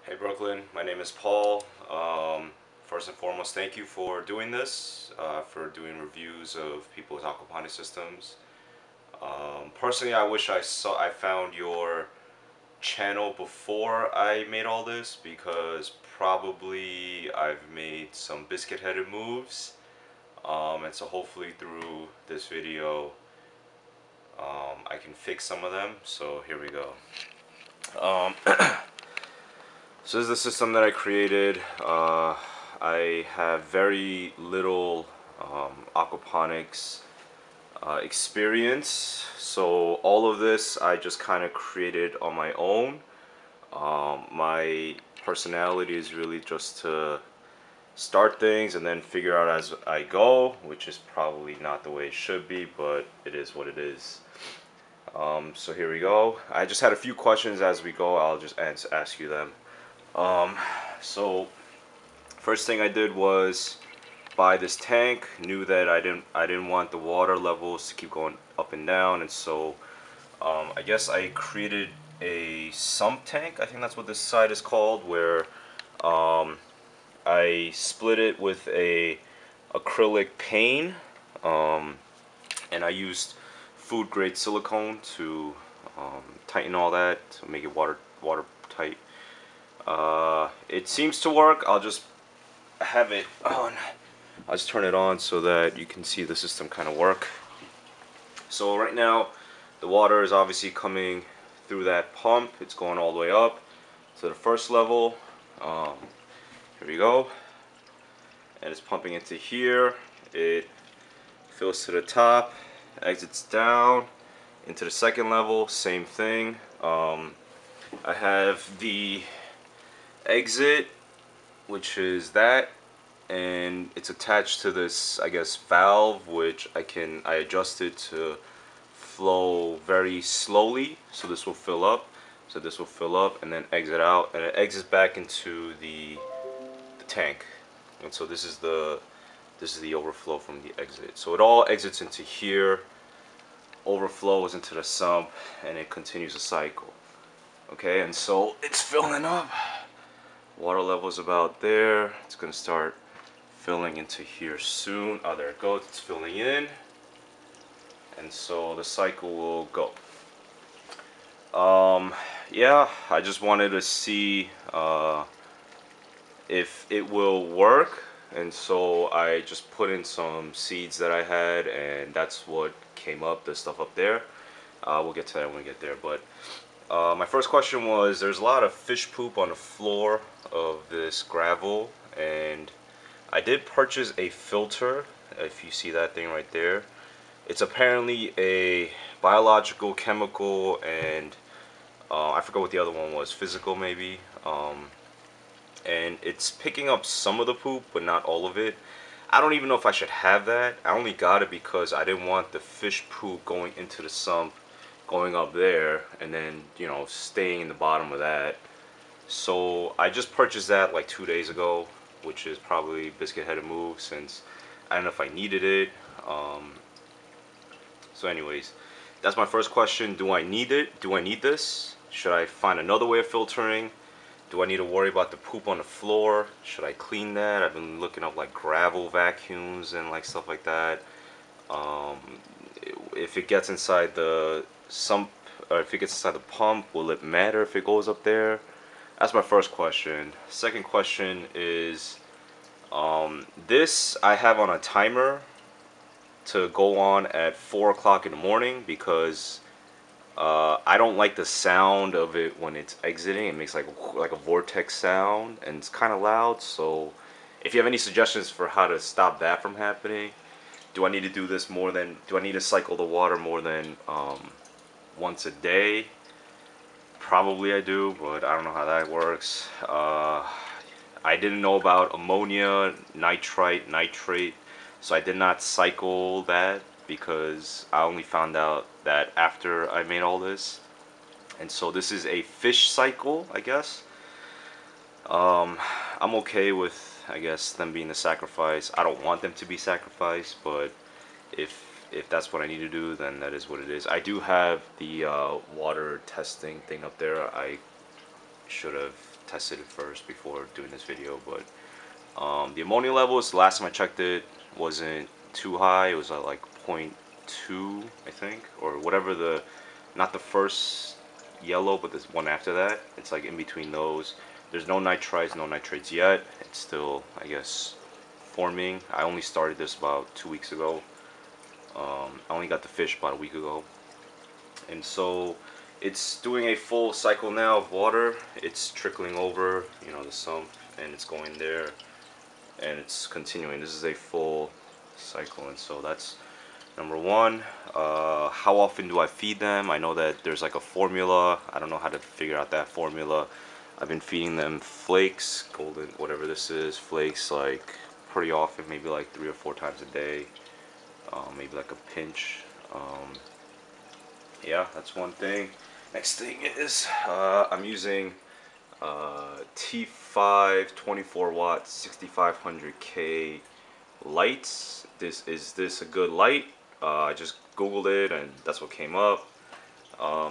Hey Brooklyn, my name is Paul. First and foremost, thank you for doing this, for doing reviews of people's aquaponics systems. Personally, I wish I found your channel before I made all this because probably I've made some biscuit-headed moves, and so hopefully through this video I can fix some of them. So here we go. Um, So this is the system that I created. I have very little aquaponics experience, so all of this I just kind of created on my own. My personality is really just to start things and then figure out as I go, which is probably not the way it should be, but it is what it is. So here we go. I just had a few questions as we go. I'll just ask you them. So first thing I did was buy this tank. Knew that I didn't want the water levels to keep going up and down, and so I guess I created a sump tank. I think that's what this side is called, where I split it with a acrylic pane, and I used food grade silicone to tighten all that to make it watertight. It seems to work. I'll just have it on. I'll just turn it on so that you can see the system kind of work. So right now the water is obviously coming through that pump. It's going all the way up to the first level. Here we go, and it's pumping into here. It fills to the top, exits down into the second level, same thing. I have the exit, which is that, and it's attached to this, I guess, valve, which I adjust it to flow very slowly, so this will fill up, and then exit out, and it exits back into the tank. And so this is the overflow from the exit. So it all exits into here, overflows into the sump, and it continues the cycle. Okay, and so it's filling up. Water level is about there. It's gonna start filling into here soon. Oh, there it goes. It's filling in, and so the cycle will go. Yeah, I just wanted to see if it will work, and so I just put in some seeds that I had, and that's what came up. The stuff up there. We'll get to that when we get there, but. My first question was, there's a lot of fish poop on the floor of this gravel, and I did purchase a filter. If you see that thing right there, it's apparently a biological, chemical, and I forgot what the other one was, physical maybe, and it's picking up some of the poop but not all of it. I don't even know if I should have that. I only got it because I didn't want the fish poop going into the sump, going up there, and then, you know, staying in the bottom of that. So I just purchased that like 2 days ago, which is probably biscuit-headed move, since I don't know if I needed it. So anyways, that's my first question. Do I need it? Do I need this? Should I find another way of filtering? Do I need to worry about the poop on the floor? Should I clean that? I've been looking up like gravel vacuums and like stuff like that. If it gets inside the sump, or if it gets inside the pump, will it matter if it goes up there? That's my first question. Second question is, this I have on a timer to go on at 4 o'clock in the morning because I don't like the sound of it when it's exiting. It makes like a vortex sound, and it's kind of loud. So if you have any suggestions for how to stop that from happening. Do I need to do this more than, do I need to cycle the water more than once a day? Probably I do, but I don't know how that works. I didn't know about ammonia, nitrite, nitrate, so I did not cycle that because I only found out that after I made all this. And so this is a fish cycle, I guess. I'm okay with, I guess, them being the sacrifice. I don't want them to be sacrificed, but if that's what I need to do, then that is what it is. I do have the water testing thing up there. I should have tested it first before doing this video. But the ammonia levels, the last time I checked it, wasn't too high. It was at like 0.2, I think, or whatever the, not the first yellow, but this one after that. It's like in between those. There's no nitrites, no nitrates yet. It's still, I guess, forming. I only started this about 2 weeks ago. I only got the fish about a week ago. And so it's doing a full cycle now of water. It's trickling over, you know, the sump, and it's going there, and it's continuing. This is a full cycle, and so that's number one. How often do I feed them? I know that there's like a formula. I don't know how to figure out that formula. I've been feeding them flakes, golden, whatever this is, flakes, like pretty often, maybe like 3 or 4 times a day, maybe like a pinch. Yeah, that's one thing. Next thing is I'm using T5 24 watt 6500K lights. Is this a good light? I just googled it and that's what came up.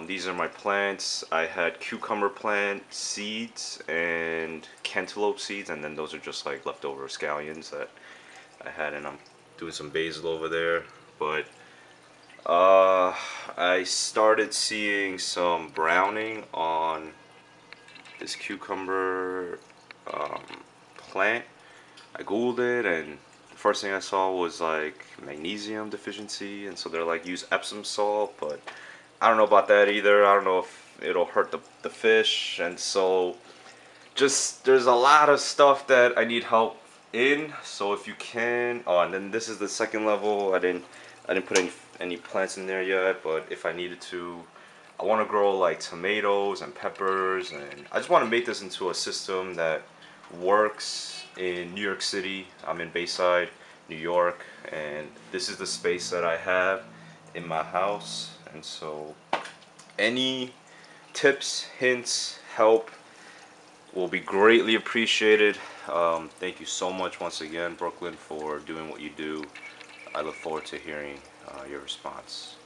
These are my plants. I had cucumber plant seeds and cantaloupe seeds, and then those are just like leftover scallions that I had, and I'm doing some basil over there. But I started seeing some browning on this cucumber plant. I googled it, and the first thing I saw was like magnesium deficiency, and so they're like, use Epsom salt, but I don't know about that either. I don't know if it'll hurt the fish, and so just there's a lot of stuff that I need help in. So if you can, oh, and then this is the second level. I didn't put any plants in there yet, but if I needed to, I want to grow like tomatoes and peppers, and I just want to make this into a system that works in New York City. I'm in Bayside, New York, and this is the space that I have in my house. And so any tips, hints, help will be greatly appreciated. Thank you so much once again, Brooklyn, for doing what you do. I look forward to hearing your response.